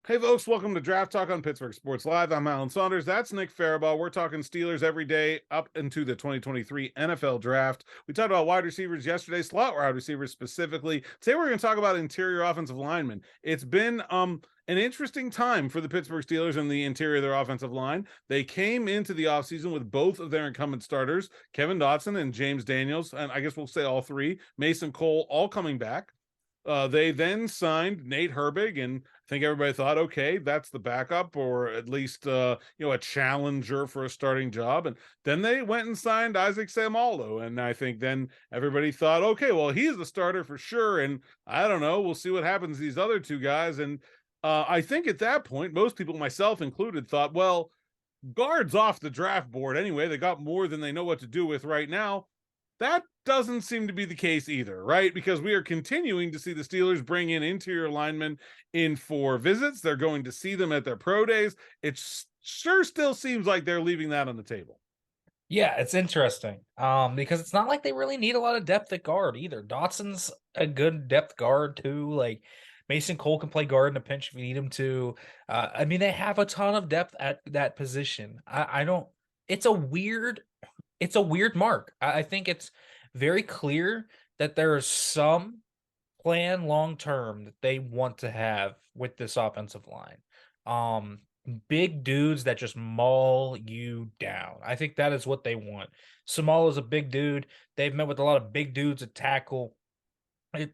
Hey, folks, welcome to Draft Talk on Pittsburgh Sports Live. I'm Alan Saunders. That's Nick Faribault. We're talking Steelers every day up into the 2023 NFL Draft. We talked about wide receivers yesterday, slot wide receivers specifically. Today, we're going to talk about interior offensive linemen. It's been an interesting time for the Pittsburgh Steelers and the interior of their offensive line. They came into the offseason with both of their incumbent starters, Kevin Dotson and James Daniels, and I guess we'll say all three, Mason Cole, all coming back. They then signed Nate Herbig, and I think everybody thought, okay, that's the backup, or at least a challenger for a starting job. And then they went and signed Isaac Seumalo, and I think then everybody thought, okay, well, he's the starter for sure. And I don't know, we'll see what happens to these other two guys. And I think at that point, most people, myself included, thought, well, guards off the draft board anyway. They got more than they know what to do with right now. That doesn't seem to be the case either, right? Because we are continuing to see the Steelers bring in interior linemen in for visits. They're going to see them at their pro days. It sure still seems like they're leaving that on the table. Yeah, it's interesting. Because it's not like they really need a lot of depth at guard either. Dotson's a good depth guard too. Like Mason Cole can play guard in a pinch if you need him to. I mean, they have a ton of depth at that position. I don't. It's a weird mark. I think it's very clear that there is some plan long term that they want to have with this offensive line. Um, Big dudes that just maul you down. I think that is what they want. Samal is a big dude. They've met with a lot of big dudes at tackle.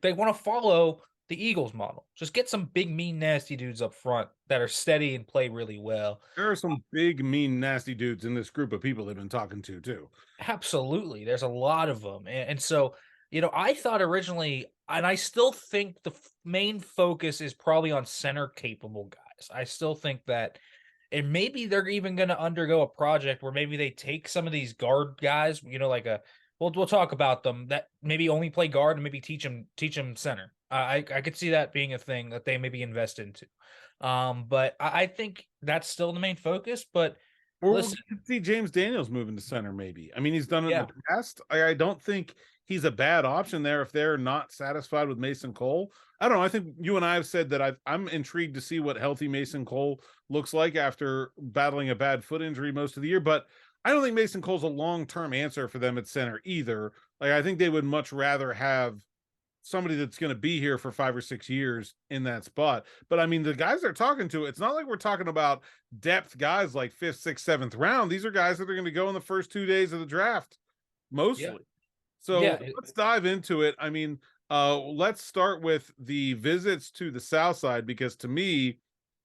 They want to follow the Eagles model. Just get some big, mean, nasty dudes up front that are steady and play really well. There are some big, mean, nasty dudes in this group of people they've been talking to, too. Absolutely. There's a lot of them. And so, I thought originally, and I still think the main focus is probably on center capable guys. I still think that, and maybe they're even going to undergo a project where maybe they take some of these guard guys, we'll talk about them that maybe only play guard and maybe teach them center. I could see that being a thing that they maybe invest into. But I think that's still the main focus. But Or we listen, could see James Daniels moving to center, maybe. I mean, he's done it in yeah. the past. I don't think he's a bad option there if they're not satisfied with Mason Cole. I don't know. I think you and I have said that I'm intrigued to see what healthy Mason Cole looks like after battling a bad foot injury most of the year. But I don't think Mason Cole's a long-term answer for them at center either. Like, I think they would much rather have somebody that's going to be here for 5 or 6 years in that spot. But I mean, the guys they're talking to, it's not like we're talking about depth guys like fifth, sixth, seventh round. These are guys that are going to go in the first 2 days of the draft, Yeah. mostly. So Yeah. let's dive into it. I mean, let's start with the visits to the South Side, because to me,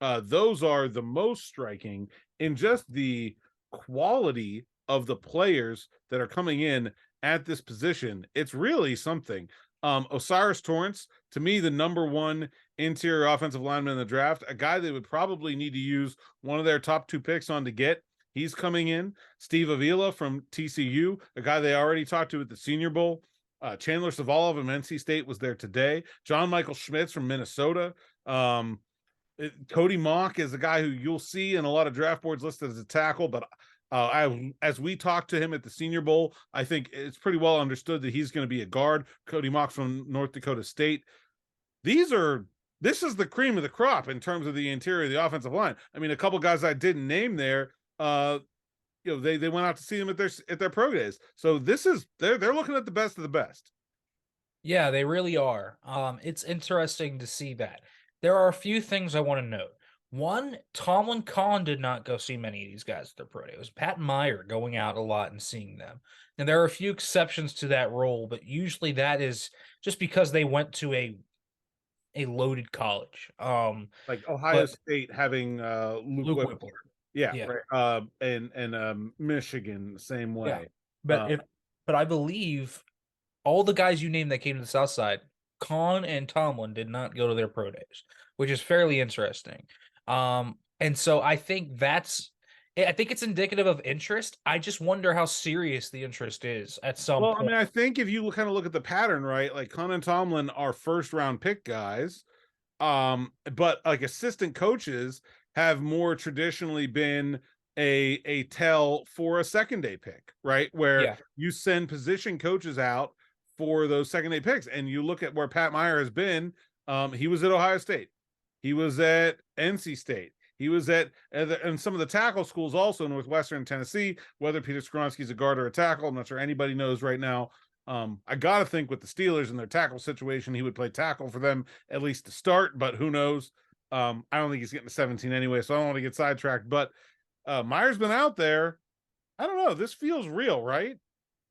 those are the most striking in just the quality of the players that are coming in at this position. It's really something. Osiris Torrance, to me, the number one interior offensive lineman in the draft, a guy they would probably need to use one of their top two picks on to get. He's coming in. Steve Avila from TCU, a guy they already talked to at the Senior Bowl. Chandler Savalov from NC State was there today. John Michael Schmitz from Minnesota. Cody Mock is a guy who you'll see in a lot of draft boards listed as a tackle, but as we talked to him at the Senior Bowl, I think it's pretty well understood that he's going to be a guard. Cody Mock from North Dakota State. This is the cream of the crop in terms of the interior of the offensive line. I mean, a couple guys I didn't name there, they went out to see them at their pro days. So they're looking at the best of the best. Yeah, they really are. It's interesting to see that. There are a few things I want to note. One, Tomlin Kahn did not go see many of these guys at their pro day. It was Pat Meyer going out a lot and seeing them. And there are a few exceptions to that rule, but usually that is just because they went to a loaded college. Like Ohio But State having Luke Luke Whipple. Whipple. Yeah, Yeah. right. And Michigan, same Yeah. way. But if but I believe all the guys you named that came to the South Side, Kahn and Tomlin did not go to their pro days, which is fairly interesting. And so I think it's indicative of interest. I just wonder how serious the interest is at some Well, I mean, point. I think if you kind of look at the pattern, right? Like Con and Tomlin are first round pick guys. But like assistant coaches have more traditionally been a tell for a second day pick, right? Where Yeah. you send position coaches out for those second day picks. And you look at where Pat Meyer has been. He was at Ohio State. He was at NC State. He was at and some of the tackle schools also, Northwestern Tennessee. Whether Peter Skoronski's a guard or a tackle, I'm not sure anybody knows right now. I got to think with the Steelers and their tackle situation, he would play tackle for them at least to start, but who knows? I don't think he's getting to 17 anyway, so I don't want to get sidetracked. But Meyer's been out there. I don't know. This feels real, right?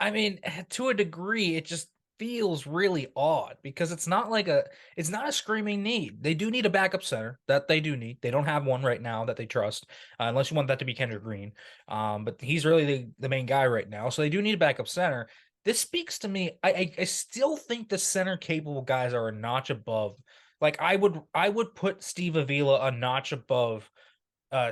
I mean, to a degree, it just feels really odd because it's not a screaming need. They do need a backup center that they do need. They don't have one right now that they trust, unless you want that to be Kendrick Green. But he's really the main guy right now, so they do need a backup center. This speaks to me. I still think the center capable guys are a notch above. Like I would put Steve Avila a notch above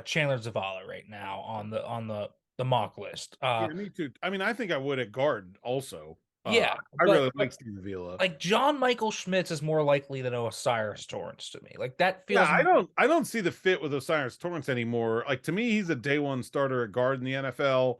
Chandler Zavala right now on the mock list. Yeah, me too. I mean, I think I would at guard also. Yeah, I but really like Steve Avila. like John Michael Schmitz is more likely than Osiris Torrance to me. Like that Yeah, feels I don't see the fit with Osiris Torrance anymore. Like to me, he's a day one starter at guard in the NFL.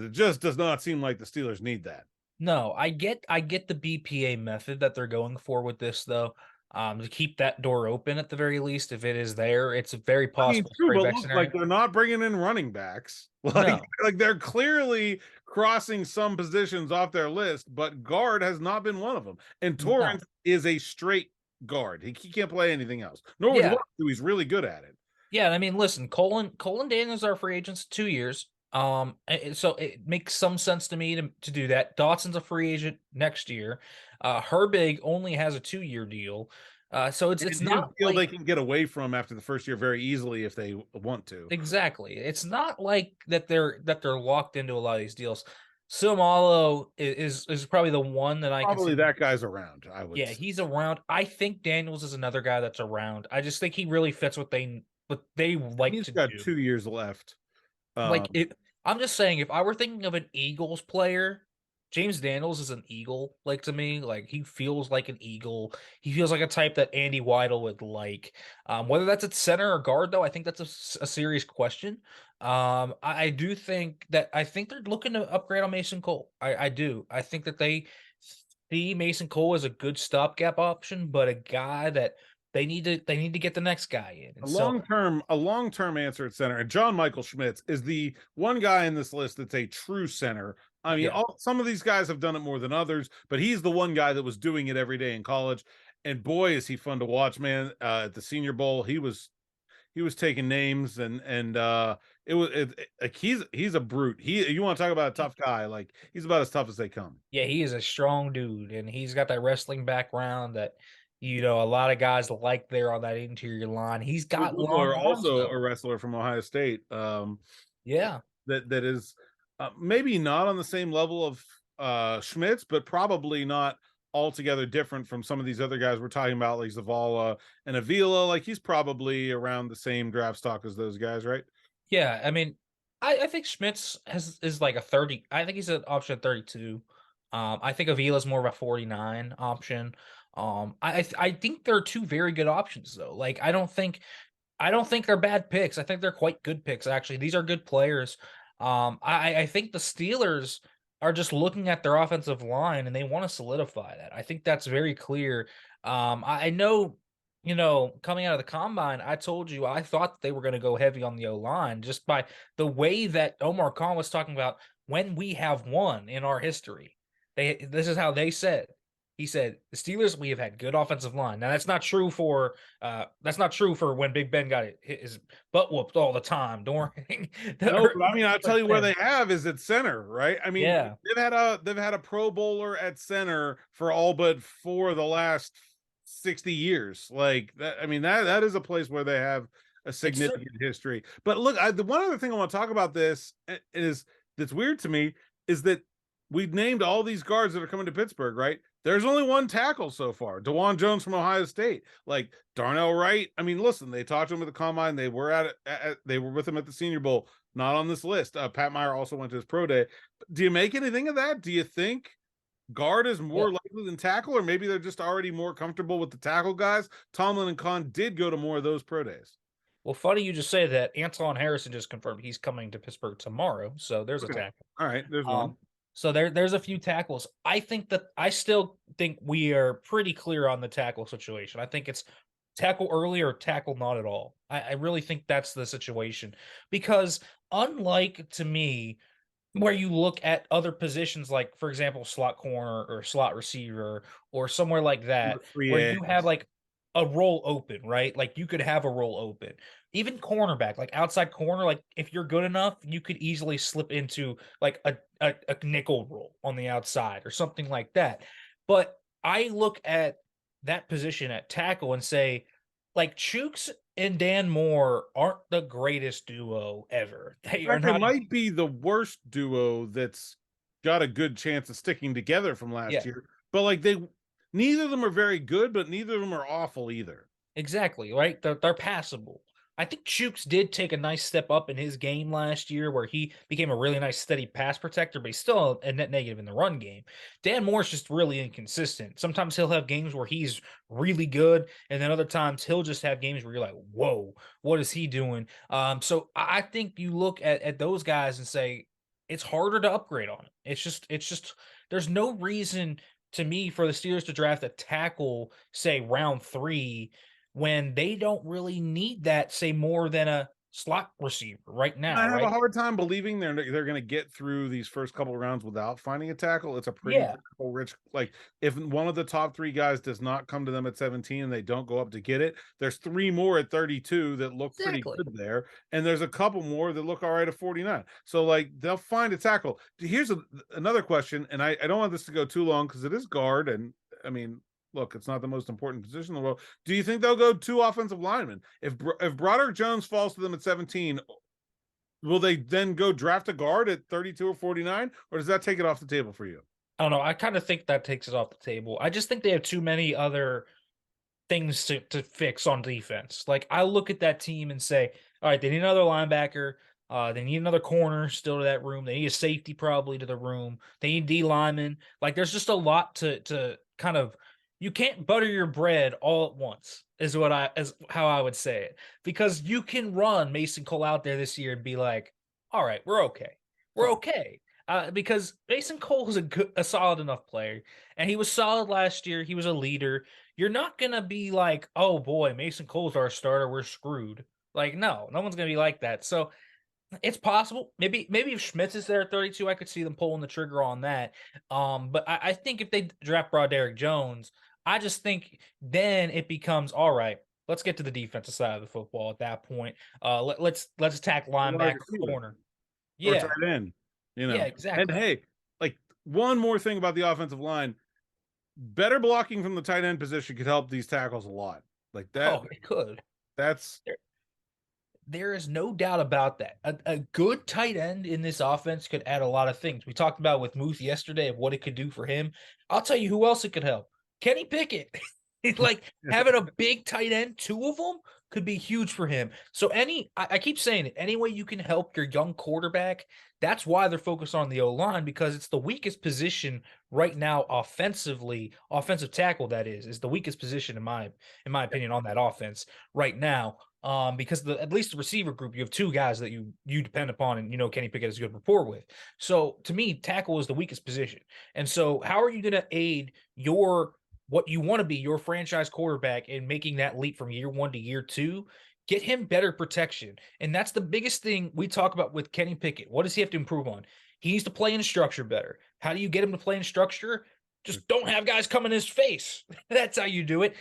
It just does not seem like the Steelers need that. no. I get the BPA method that they're going for with this though. To keep that door open at the very least, if it is there, it's a very I mean, possible true, straight but back look, like scenario. they're not bringing in running backs. Like, No, like they're clearly crossing some positions off their list, but guard has not been one of them. And no. Torrance is a straight guard. He can't play anything else. Nor would you Yeah, want to. He's really good at it. yeah. I mean, listen, Colin Daniels are free agents 2 years. So it makes some sense to me to do that. Dotson's a free agent next year. Herbig only has a 2 year deal. So it's And his not deal like they can get away from after the first year very easily if they want to. exactly. It's not like that they're locked into a lot of these deals. Silmalo is probably the one that I can Probably see. that guy's around, I would Yeah, say. he's around. I think Daniels is another guy that's around. I just think he really fits what they like He's to got do. 2 years left. Like Um, it I'm just saying if I were thinking of an Eagles player, James Daniels is an Eagle, like to me. Like he feels like an Eagle. He feels like a type that Andy Weidel would like. Whether that's at center or guard, though, I think that's a serious question. I do think they're looking to upgrade on Mason Cole. I do. I think that they see Mason Cole as a good stopgap option, but a guy that they need to get the next guy in. a And so long term answer at center. And John Michael Schmitz is the one guy in this list that's a true center. I mean, yeah. some of these guys have done it more than others, but he's the one guy that was doing it every day in college. And boy, is he fun to watch, man. At the Senior Bowl, he was taking names and like he's a brute. You want to talk about a tough guy? Like he's about as tough as they come. Yeah, he is a strong dude, and he's got that wrestling background that a lot of guys like there on that interior line. He's got long Whittler, arms also though. a wrestler from Ohio State. Yeah. That is maybe not on the same level of Schmitz, but probably not altogether different from some of these other guys we're talking about, like Zavala and Avila. Like he's probably around the same draft stock as those guys, right? Yeah, I mean, I think Schmitz is like a 30. I think he's an option at 32. I think Avila's more of a 49 option. I think they're two very good options though. Like I don't think they're bad picks. I think they're quite good picks, actually. These are good players. I think the Steelers are just looking at their offensive line and they want to solidify that. I think that's very clear. I know, coming out of the combine, I told you I thought they were going to go heavy on the O line just by the way that Omar Khan was talking about when we have won in our history. This is how they said. He said, "The Steelers, we have had good offensive line." Now that's not true for when Big Ben got his butt whooped all the time during the No, but I mean, I'll tell you where early. they have is at center, right? I mean, Yeah, they've had a Pro Bowler at center for all but four of the last 60 years. Like that, I mean, that is a place where they have a it's significant history. But look, the one other thing I want to talk about this is that's weird to me is that we've named all these guards that are coming to Pittsburgh, right? There's only one tackle so far, DeJuan Jones from Ohio State. Like Darnell Wright. I mean, listen, they talked to him at the combine. They were they were with him at the Senior Bowl. Not on this list. Pat Meyer also went to his pro day. Do you make anything of that? Do you think guard is yeah. more likely than tackle, or maybe they're just already more comfortable with the tackle guys? Tomlin and Khan did go to more of those pro days. Well, funny you just say that. Anton Harrison just confirmed he's coming to Pittsburgh tomorrow, so there's a Okay. tackle. All right. There's one. So there's a few tackles. I still think we are pretty clear on the tackle situation. I think it's tackle early or tackle not at all. I really think that's the situation because unlike to me, where you look at other positions like, for example, slot corner or slot receiver or somewhere like The that, free where you have agents. like a role open, right? Like you could have a role open. Even cornerback, like outside corner, like if you're good enough, you could easily slip into like a nickel role on the outside or something like that. But I look at that position at tackle and say, like Chooks and Dan Moore aren't the greatest duo ever. They In are fact, it not. might be the worst duo that's got a good chance of sticking together from last Yeah, year. But like neither of them are very good, but neither of them are awful either. exactly, right? They're passable. I think Chooks did take a nice step up in his game last year where he became a really nice steady pass protector, but he's still a net negative in the run game. Dan Moore's just really inconsistent. Sometimes he'll have games where he's really good, and then other times he'll just have games where you're like, whoa, what is he doing? So I think you look at those guys and say it's harder to upgrade on it. It's just there's no reason to me for the Steelers to draft a tackle, say round 3 when they don't really need that, say, more than a slot receiver right I now, have a right? hard time believing they're going to get through these first couple of rounds without finding a tackle. It's a pretty Yeah, tackle rich. Like if one of the top three guys does not come to them at 17 and they don't go up to get it, there's three more at 32 that look pretty exactly. good there, and there's a couple more that look all right at 49. So like they'll find a tackle. Here's another question, and I don't want this to go too long because it is guard, and I mean, look, it's not the most important position in the world. Do you think they'll go two offensive linemen? If Broderick Jones falls to them at 17, will they then go draft a guard at 32 or 49, or does that take it off the table for you? I don't know. I kind of think that takes it off the table. I just think they have too many other things to fix on defense. Like I look at that team and say, all right, they need another linebacker. They need another corner still to that room. They need a safety probably to the room. They need D lineman. Like there's just a lot to kind of you can't butter your bread all at once, is what I as how I would say it. Because you can run Mason Cole out there this year and be like, all right, we're okay. We're So okay. Because Mason Cole is a solid enough player, and he was solid last year. He was a leader. You're not gonna be like, "Oh boy, Mason Cole's our starter, we're screwed." Like, no one's gonna be like that. So it's possible. Maybe if Schmitz is there at 32, I could see them pulling the trigger on that. But I think if they draft Broderick Jones, I just think then it becomes all right. Let's get to the defensive side of the football at that point. Let's attack wide linebacker receiver corner. or tight Yeah, end, you yeah, know. And exactly. hey, like one more thing about the offensive line, better blocking from the tight end position could help these tackles a lot. Like that, Oh, it could. that's There is no doubt about that. A good tight end in this offense could add a lot of things. We talked about with Muth yesterday of what it could do for him. I'll tell you who else it could help. Kenny Pickett. It's like having a big tight end, two of them could be huge for him. So I keep saying it, any way you can help your young quarterback, that's why they're focused on the O-line because it's the weakest position right now offensively, offensive tackle that is the weakest position in my opinion on that offense right now. Because at least the receiver group, you have two guys that you depend upon, and Kenny Pickett has a good rapport with. So to me, tackle is the weakest position. And so, how are you going to aid your what you want to be your franchise quarterback in making that leap from year 1 to year 2? Get him better protection, and that's the biggest thing we talk about with Kenny Pickett. What does he have to improve on? He needs to play in structure better. How do you get him to play in structure? Just don't have guys come in his face. That's how you do it.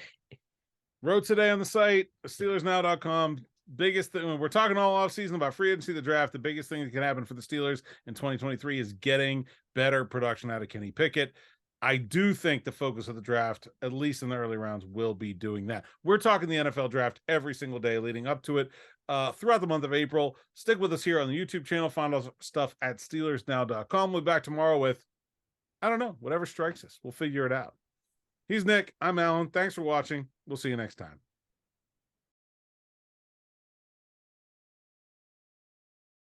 wrote today on the site, SteelersNow.com. Biggest thing we're talking all off season about free agency, the draft. The biggest thing that can happen for the Steelers in 2023 is getting better production out of Kenny Pickett. I do think the focus of the draft, at least in the early rounds, will be doing that. We're talking the NFL draft every single day leading up to it throughout the month of April. Stick with us here on the YouTube channel. Find all stuff at SteelersNow.com. We'll be back tomorrow with, I don't know, whatever strikes us. We'll figure it out. He's Nick. I'm Alan. Thanks for watching. We'll see you next time.